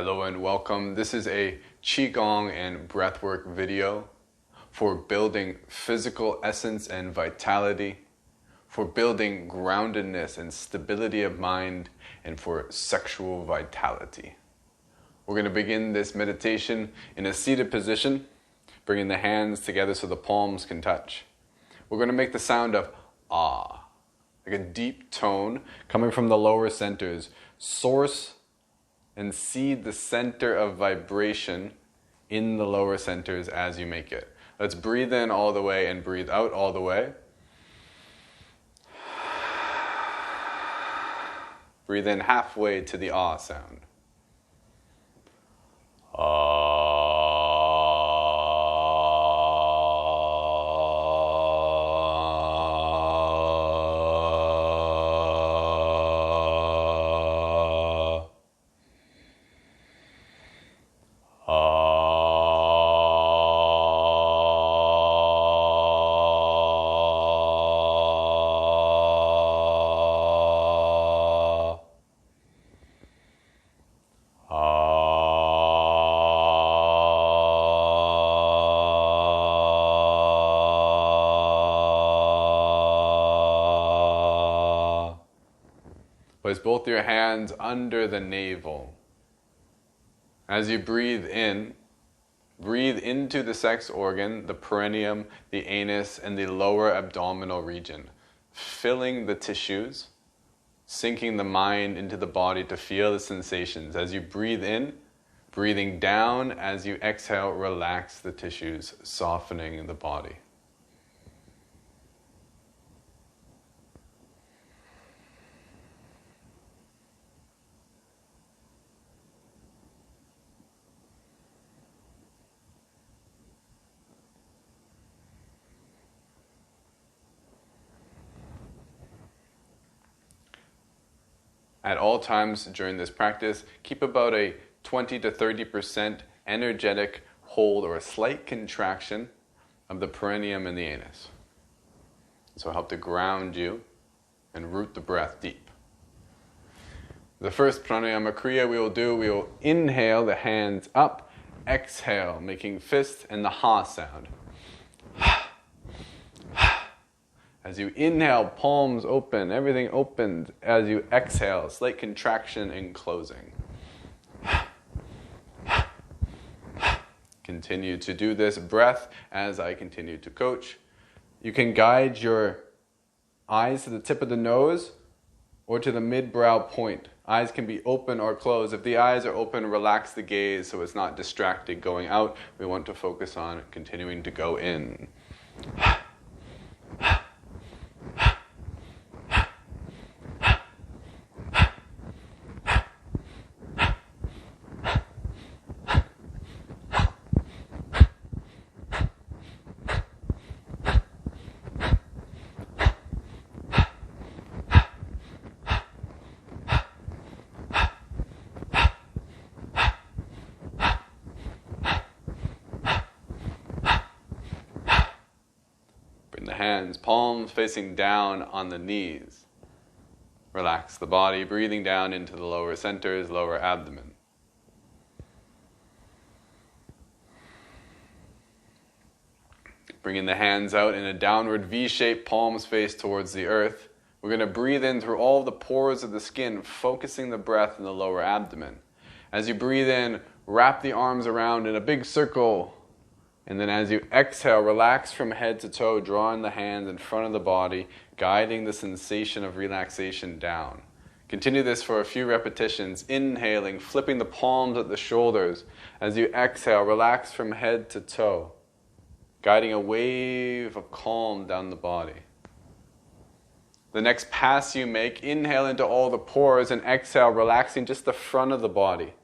Hello and welcome. This is a Qigong and breathwork video for building physical essence and vitality, for building groundedness and stability of mind, and for sexual vitality. We're going to begin this meditation in a seated position, bringing the hands together so the palms can touch. We're going to make the sound of ah, like a deep tone coming from the lower centers. Source and seed the center of vibration in the lower centers as you make it. Let's breathe in all the way and breathe out all the way. Breathe in halfway to the ah sound. Place both your hands under the navel. As you breathe into the sex organ, the perineum, the anus, and the lower abdominal region, filling the tissues, sinking the mind into the body to feel the sensations. As you breathe in, breathing down, as you exhale, relax the tissues, softening the body. At all times during this practice, keep about a 20 to 30% energetic hold or a slight contraction of the perineum and the anus. This will help to ground you and root the breath deep. The first pranayama kriya we will inhale the hands up, exhale, making fist and the ha sound. As you inhale, palms open, everything opens. As you exhale, slight contraction and closing. Continue to do this breath as I continue to coach. You can guide your eyes to the tip of the nose or to the mid-brow point. Eyes can be open or closed. If the eyes are open, relax the gaze so it's not distracted going out. We want to focus on continuing to go in. The hands, palms facing down on the knees. Relax the body, breathing down into the lower centers, lower abdomen. Bringing the hands out in a downward V shape, palms face towards the earth. We're going to breathe in through all the pores of the skin, focusing the breath in the lower abdomen. As you breathe in, wrap the arms around in a big circle. And then as you exhale, relax from head to toe, drawing the hands in front of the body, guiding the sensation of relaxation down. Continue this for a few repetitions, inhaling, flipping the palms at the shoulders. As you exhale, relax from head to toe, guiding a wave of calm down the body. The next pass you make, inhale into all the pores and exhale, relaxing just the front of the body.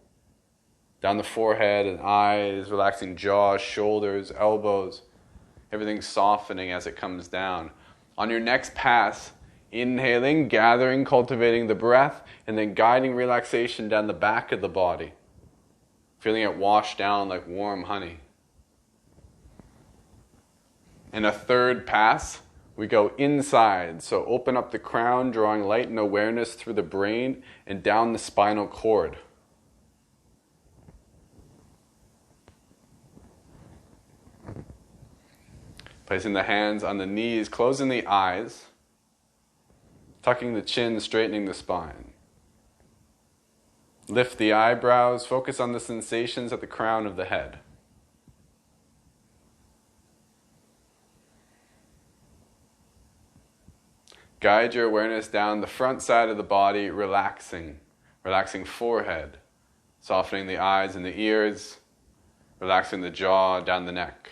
Down the forehead and eyes, relaxing jaw, shoulders, elbows. Everything softening as it comes down. On your next pass, inhaling, gathering, cultivating the breath, and then guiding relaxation down the back of the body. Feeling it wash down like warm honey. In a third pass, we go inside. So open up the crown, drawing light and awareness through the brain and down the spinal cord. Placing the hands on the knees, closing the eyes, tucking the chin, straightening the spine. Lift the eyebrows, focus on the sensations at the crown of the head. Guide your awareness down the front side of the body, relaxing forehead, softening the eyes and the ears, relaxing the jaw, down the neck,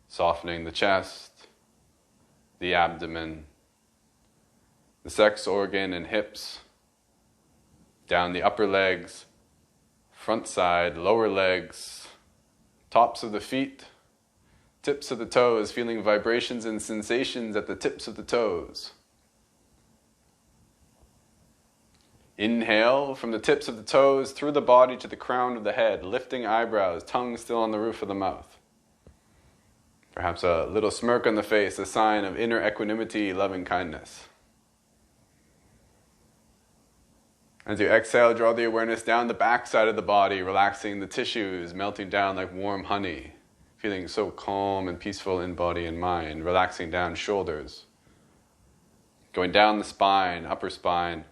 softening the chest, the abdomen, the sex organ and hips, down the upper legs, front side, lower legs, tops of the feet, tips of the toes, feeling vibrations and sensations at the tips of the toes. Inhale from the tips of the toes through the body to the crown of the head, lifting eyebrows, tongue still on the roof of the mouth. Perhaps a little smirk on the face, a sign of inner equanimity, loving kindness. As you exhale, draw the awareness down the back side of the body, relaxing the tissues, melting down like warm honey, feeling so calm and peaceful in body and mind, relaxing down shoulders, going down the spine, upper spine,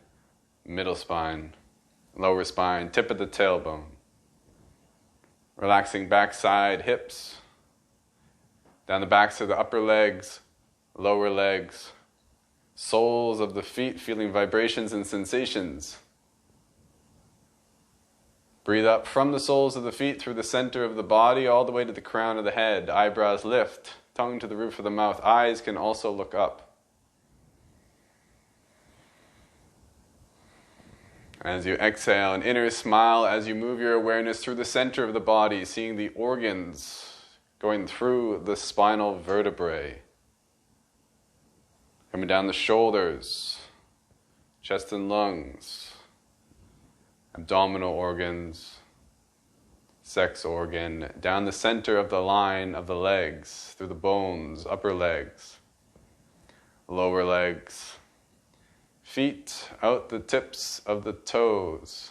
middle spine, lower spine, tip of the tailbone, relaxing back side, hips, down the backs of the upper legs, lower legs, soles of the feet, feeling vibrations and sensations. Breathe up from the soles of the feet through the center of the body all the way to the crown of the head. Eyebrows lift, tongue to the roof of the mouth. Eyes can also look up. As you exhale, an inner smile as you move your awareness through the center of the body, seeing the organs going through the spinal vertebrae. Coming down the shoulders, chest and lungs, abdominal organs, sex organ, down the center of the line of the legs, through the bones, upper legs, lower legs, feet out the tips of the toes.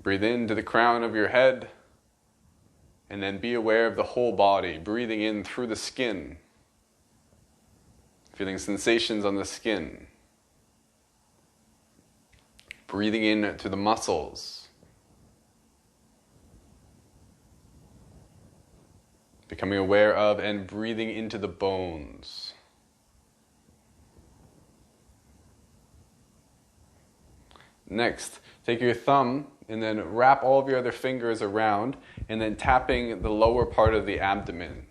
Breathe into the crown of your head, and then be aware of the whole body, breathing in through the skin, feeling sensations on the skin. Breathing in to the muscles. Becoming aware of and breathing into the bones. Next, take your thumb and then wrap all of your other fingers around and then tapping the lower part of the abdomen.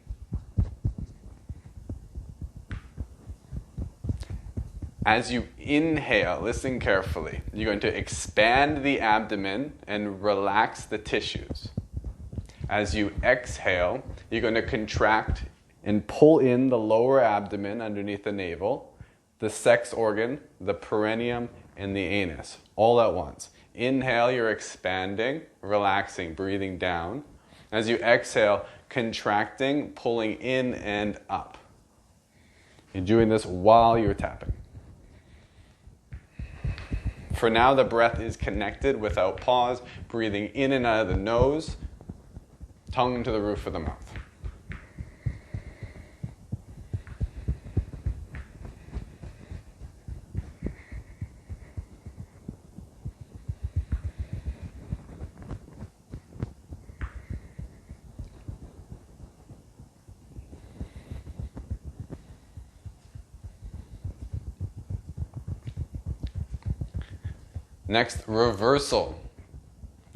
As you inhale, listen carefully, you're going to expand the abdomen and relax the tissues. As you exhale, you're going to contract and pull in the lower abdomen underneath the navel, the sex organ, the perineum, and the anus, all at once. Inhale, you're expanding, relaxing, breathing down. As you exhale, contracting, pulling in and up. You're doing this while you're tapping. For now, the breath is connected without pause, breathing in and out of the nose, tongue to the roof of the mouth. Next, reversal.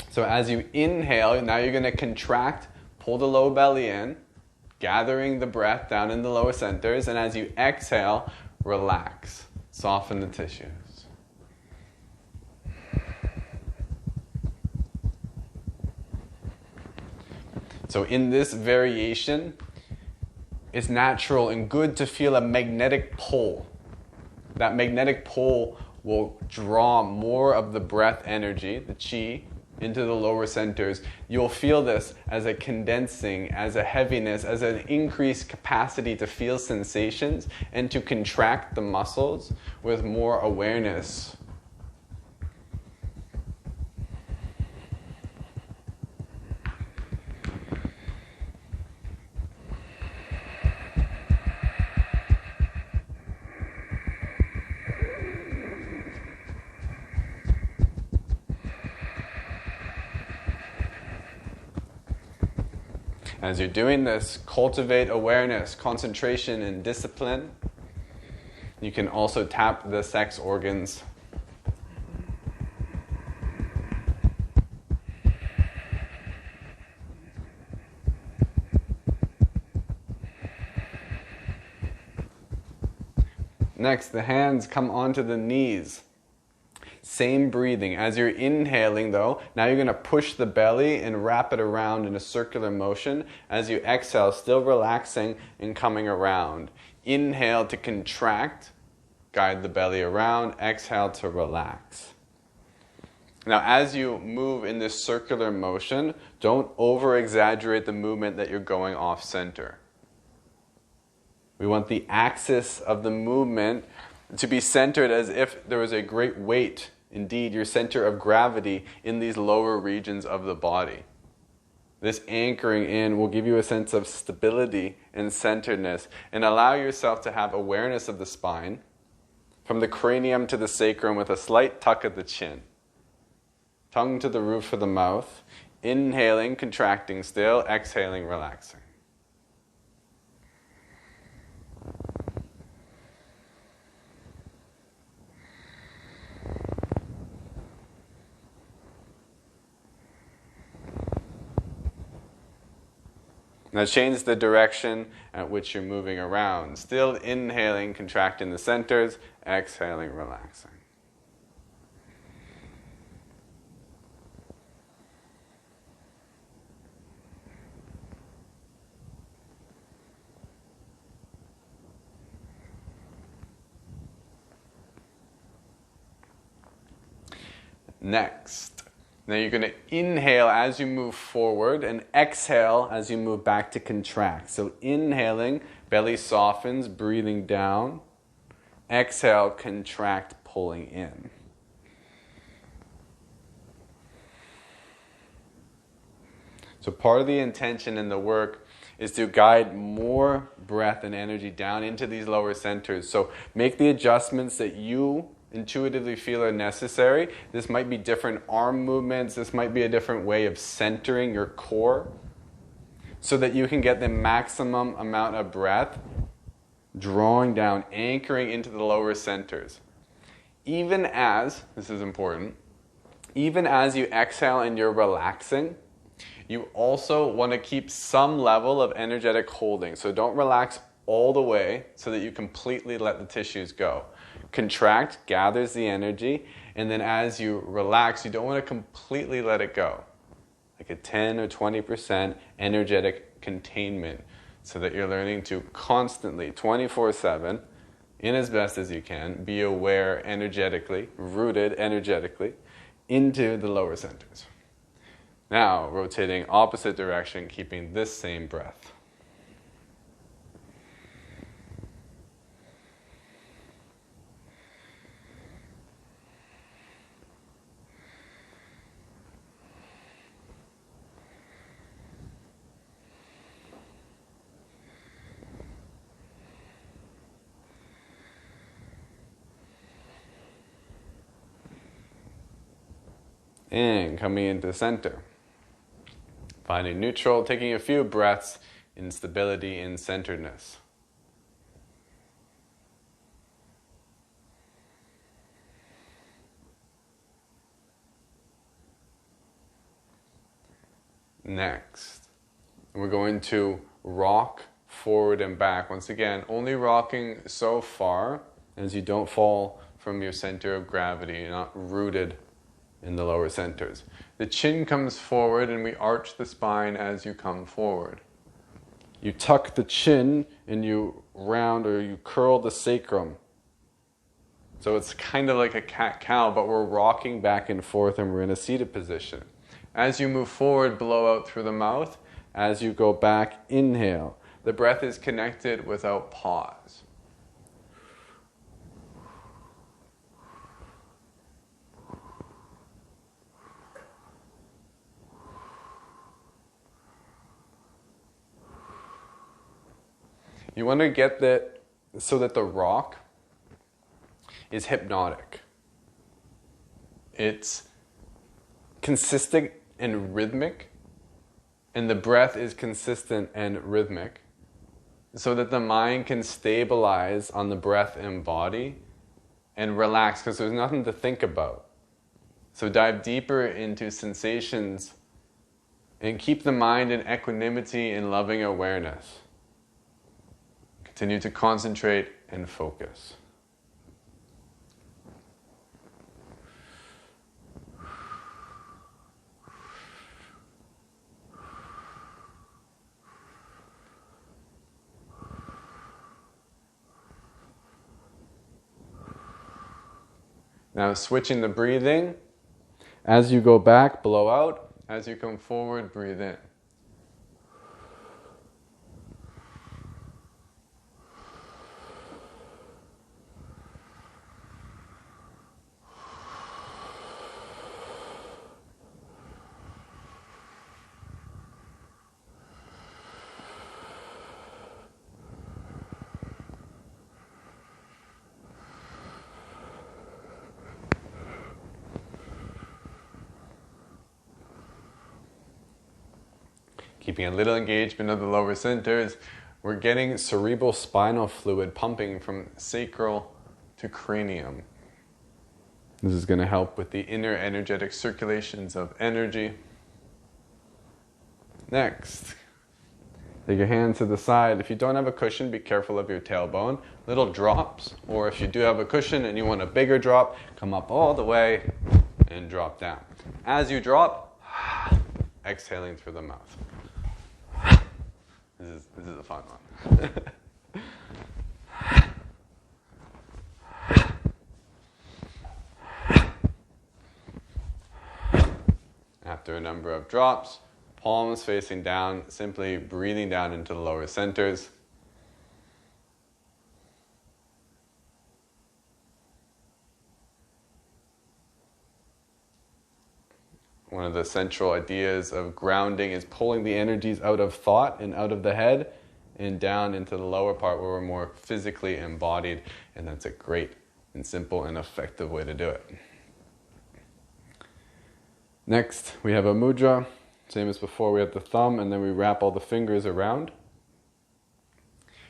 So as you inhale, now you're going to contract, pull the low belly in, gathering the breath down in the lower centers. And as you exhale, relax, soften the tissues. So in this variation, it's natural and good to feel a magnetic pull. That magnetic pull will draw more of the breath energy, the chi, into the lower centers. You'll feel this as a condensing, as a heaviness, as an increased capacity to feel sensations and to contract the muscles with more awareness. As you're doing this, cultivate awareness, concentration, and discipline. You can also tap the sex organs. Next, the hands come onto the knees. Same breathing. As you're inhaling though, now you're going to push the belly and wrap it around in a circular motion. As you exhale, still relaxing and coming around. Inhale to contract, guide the belly around. Exhale to relax. Now as you move in this circular motion, don't over-exaggerate the movement that you're going off center. We want the axis of the movement to be centered as if there was a great weight, indeed your center of gravity, in these lower regions of the body. This anchoring in will give you a sense of stability and centeredness, and allow yourself to have awareness of the spine, from the cranium to the sacrum with a slight tuck at the chin. Tongue to the roof of the mouth, inhaling, contracting still, exhaling, relaxing. Now change the direction at which you're moving around. Still inhaling, contracting the centers, exhaling, relaxing. Next. Now you're going to inhale as you move forward and exhale as you move back to contract. So inhaling, belly softens, breathing down. Exhale, contract, pulling in. So part of the intention in the work is to guide more breath and energy down into these lower centers. So make the adjustments that you intuitively feel are necessary. This might be different arm movements. This might be a different way of centering your core so that you can get the maximum amount of breath drawing down, anchoring into the lower centers. Even as, this is important, even as you exhale and you're relaxing, you also want to keep some level of energetic holding. So don't relax all the way so that you completely let the tissues go. Contract, gathers the energy, and then as you relax, you don't want to completely let it go. Like a 10 or 20% energetic containment, so that you're learning to constantly, 24/7, in as best as you can, be aware energetically, rooted energetically, into the lower centers. Now, rotating opposite direction, keeping this same breath. And coming into center. Finding neutral, taking a few breaths in stability and centeredness. Next, we're going to rock forward and back. Once again, only rocking so far as you don't fall from your center of gravity. You're not rooted in the lower centers. The chin comes forward and we arch the spine as you come forward. You tuck the chin and you round or you curl the sacrum. So it's kind of like a cat-cow, but we're rocking back and forth and we're in a seated position. As you move forward, blow out through the mouth. As you go back, inhale. The breath is connected without pause. You want to get that so that the rock is hypnotic. It's consistent and rhythmic, and the breath is consistent and rhythmic, so that the mind can stabilize on the breath and body and relax, because there's nothing to think about. So dive deeper into sensations and keep the mind in equanimity and loving awareness. Continue to concentrate and focus. Now switching the breathing. As you go back, blow out. As you come forward, breathe in. Keeping a little engagement of the lower centers, we're getting cerebral spinal fluid pumping from sacral to cranium. This is going to help with the inner energetic circulations of energy. Next, take your hands to the side. If you don't have a cushion, be careful of your tailbone. Little drops, or if you do have a cushion and you want a bigger drop, come up all the way and drop down. As you drop, exhaling through the mouth. This is a fun one. After a number of drops, palms facing down, simply breathing down into the lower centers. One of the central ideas of grounding is pulling the energies out of thought and out of the head and down into the lower part where we're more physically embodied, and that's a great and simple and effective way to do it. Next, we have a mudra. Same as before, we have the thumb and then we wrap all the fingers around.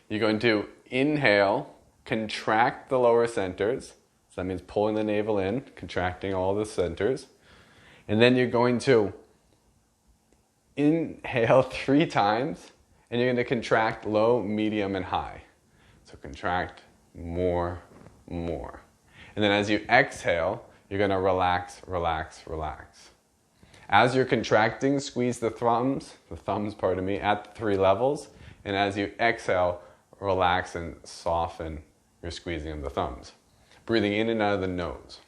You're going to inhale, contract the lower centers. So that means pulling the navel in, contracting all the centers. And then you're going to inhale 3 times, and you're going to contract low, medium, and high. So contract more, more. And then as you exhale, you're going to relax, relax, relax. As you're contracting, squeeze the thumbs, at the 3 levels. And as you exhale, relax and soften your squeezing of the thumbs. Breathing in and out of the nose.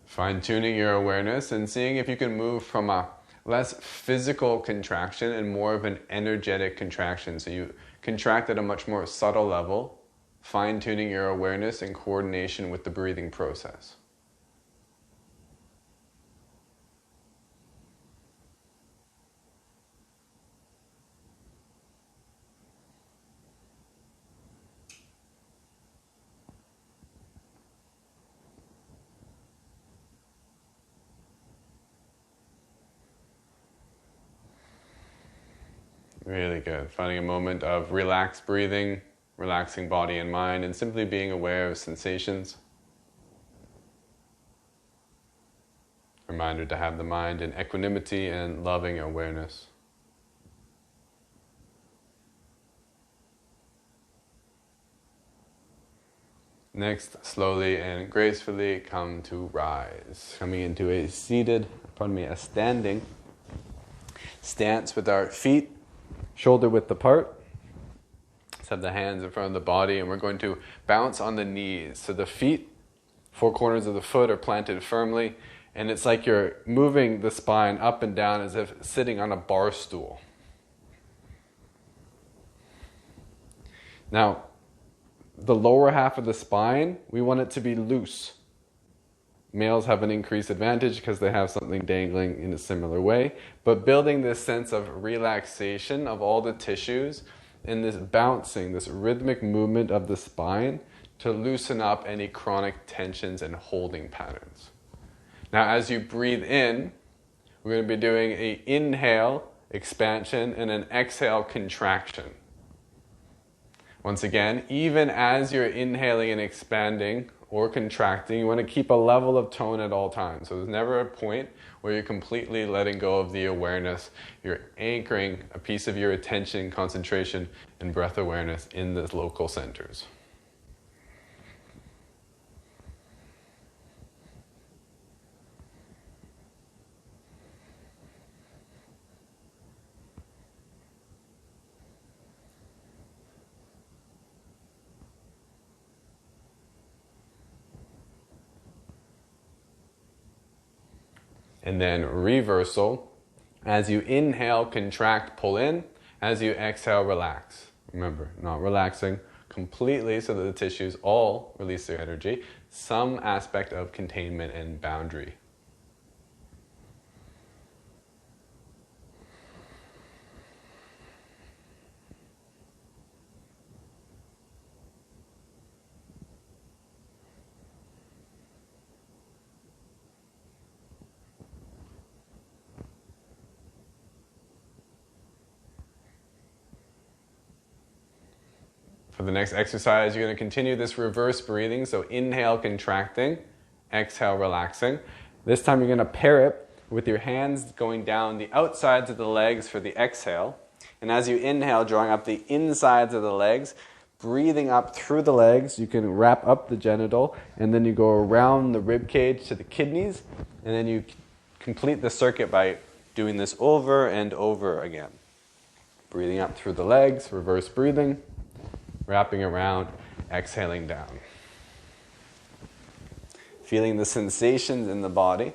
Fine-tuning your awareness and seeing if you can move from a less physical contraction and more of an energetic contraction. So you contract at a much more subtle level, fine-tuning your awareness in coordination with the breathing process. Really good. Finding a moment of relaxed breathing, relaxing body and mind, and simply being aware of sensations. Reminder to have the mind in equanimity and loving awareness. Next, slowly and gracefully come to rise. Coming into a standing stance with our feet shoulder width apart. Let's have the hands in front of the body, and we're going to bounce on the knees. So the feet, four corners of the foot are planted firmly, and it's like you're moving the spine up and down as if sitting on a bar stool. Now, the lower half of the spine, we want it to be loose. Males have an increased advantage because they have something dangling in a similar way, but building this sense of relaxation of all the tissues and this bouncing, this rhythmic movement of the spine to loosen up any chronic tensions and holding patterns. Now, as you breathe in, we're going to be doing an inhale, expansion, and an exhale, contraction. Once again, even as you're inhaling and expanding or contracting, you want to keep a level of tone at all times. So there's never a point where you're completely letting go of the awareness. You're anchoring a piece of your attention, concentration, and breath awareness in the local centers. And then reversal. As you inhale, contract, pull in. As you exhale, relax. Remember, not relaxing completely so that the tissues all release their energy. Some aspect of containment and boundary. For the next exercise, you're going to continue this reverse breathing. So inhale, contracting, exhale, relaxing. This time you're going to pair it with your hands going down the outsides of the legs for the exhale. And as you inhale, drawing up the insides of the legs, breathing up through the legs. You can wrap up the genital, and then you go around the rib cage to the kidneys, and then you complete the circuit by doing this over and over again. Breathing up through the legs, reverse breathing. Wrapping around, exhaling down. Feeling the sensations in the body,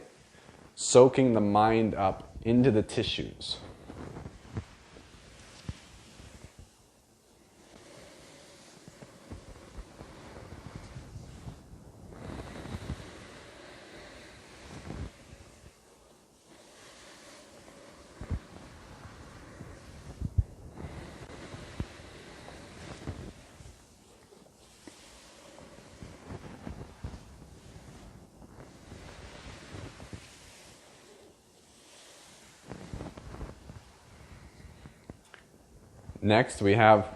soaking the mind up into the tissues. Next, we have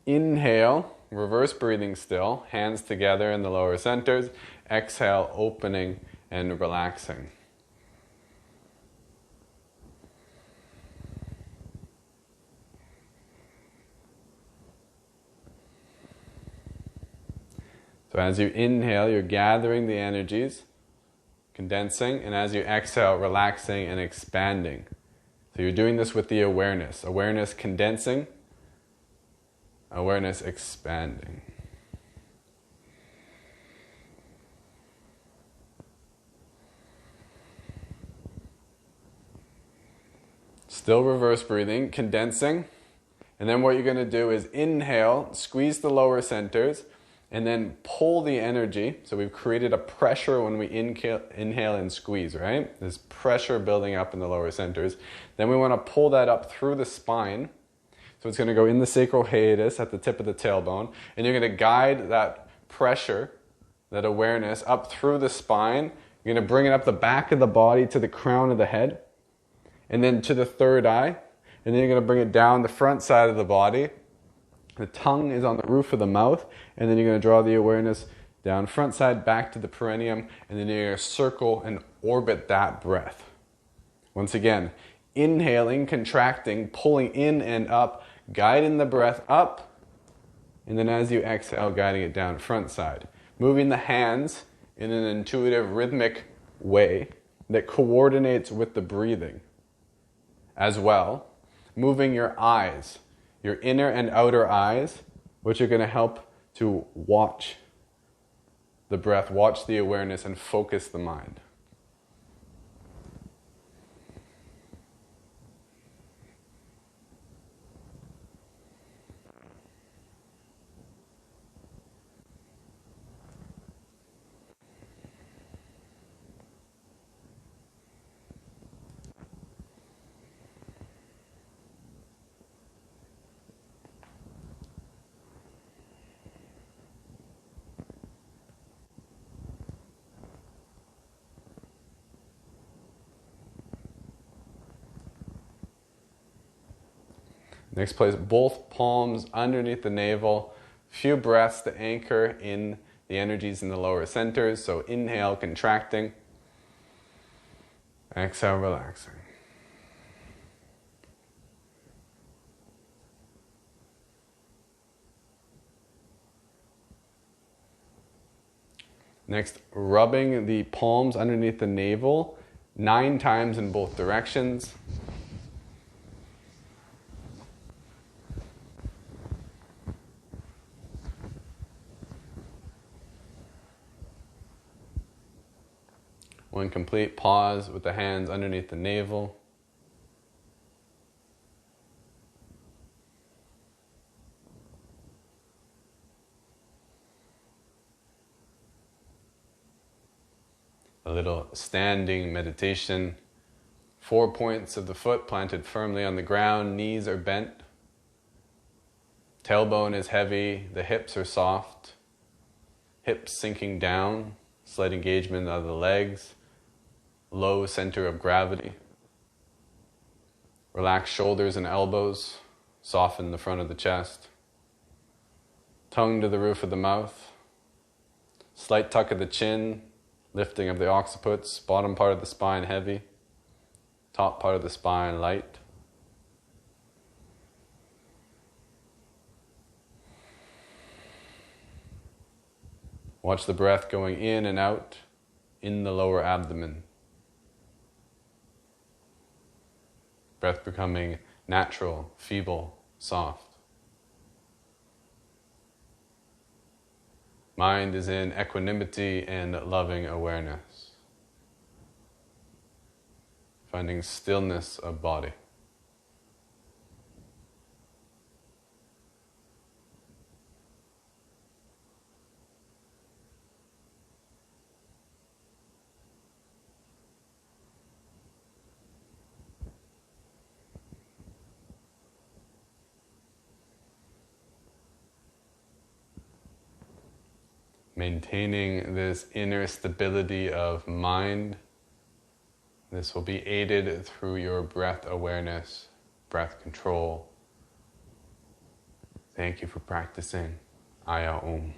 inhale, reverse breathing still, hands together in the lower centers. Exhale, opening and relaxing. So as you inhale, you're gathering the energies, condensing, and as you exhale, relaxing and expanding. So you're doing this with the awareness. Awareness condensing, awareness expanding. Still reverse breathing, condensing. And then what you're going to do is inhale, squeeze the lower centers, and then pull the energy. So we've created a pressure when we inhale and squeeze, right? There's pressure building up in the lower centers. Then we want to pull that up through the spine. So it's going to go in the sacral hiatus at the tip of the tailbone. And you're going to guide that pressure, that awareness, up through the spine. You're going to bring it up the back of the body to the crown of the head. And then to the third eye. And then you're going to bring it down the front side of the body. The tongue is on the roof of the mouth, and then you're going to draw the awareness down front side back to the perineum, and then you're going to circle and orbit that breath. Once again, inhaling, contracting, pulling in and up, guiding the breath up, and then as you exhale, guiding it down front side. Moving the hands in an intuitive, rhythmic way that coordinates with the breathing as well. Moving your eyes. your inner and outer eyes, which are going to help to watch the breath, watch the awareness, and focus the mind. Next, place both palms underneath the navel. Few breaths to anchor in the energies in the lower centers. So inhale, contracting. Exhale, relaxing. Next, rubbing the palms underneath the navel 9 times in both directions. When complete, pause with the hands underneath the navel. A little standing meditation. 4 points of the foot planted firmly on the ground, knees are bent. Tailbone is heavy, the hips are soft. Hips sinking down, slight engagement of the legs. Low center of gravity. Relax shoulders and elbows. Soften the front of the chest. Tongue to the roof of the mouth. Slight tuck of the chin. Lifting of the occipits. Bottom part of the spine heavy. Top part of the spine light. Watch the breath going in and out in the lower abdomen. Breath becoming natural, feeble, soft. Mind is in equanimity and loving awareness. Finding stillness of body. Maintaining this inner stability of mind. This will be aided through your breath awareness, breath control. Thank you for practicing. Aya Om.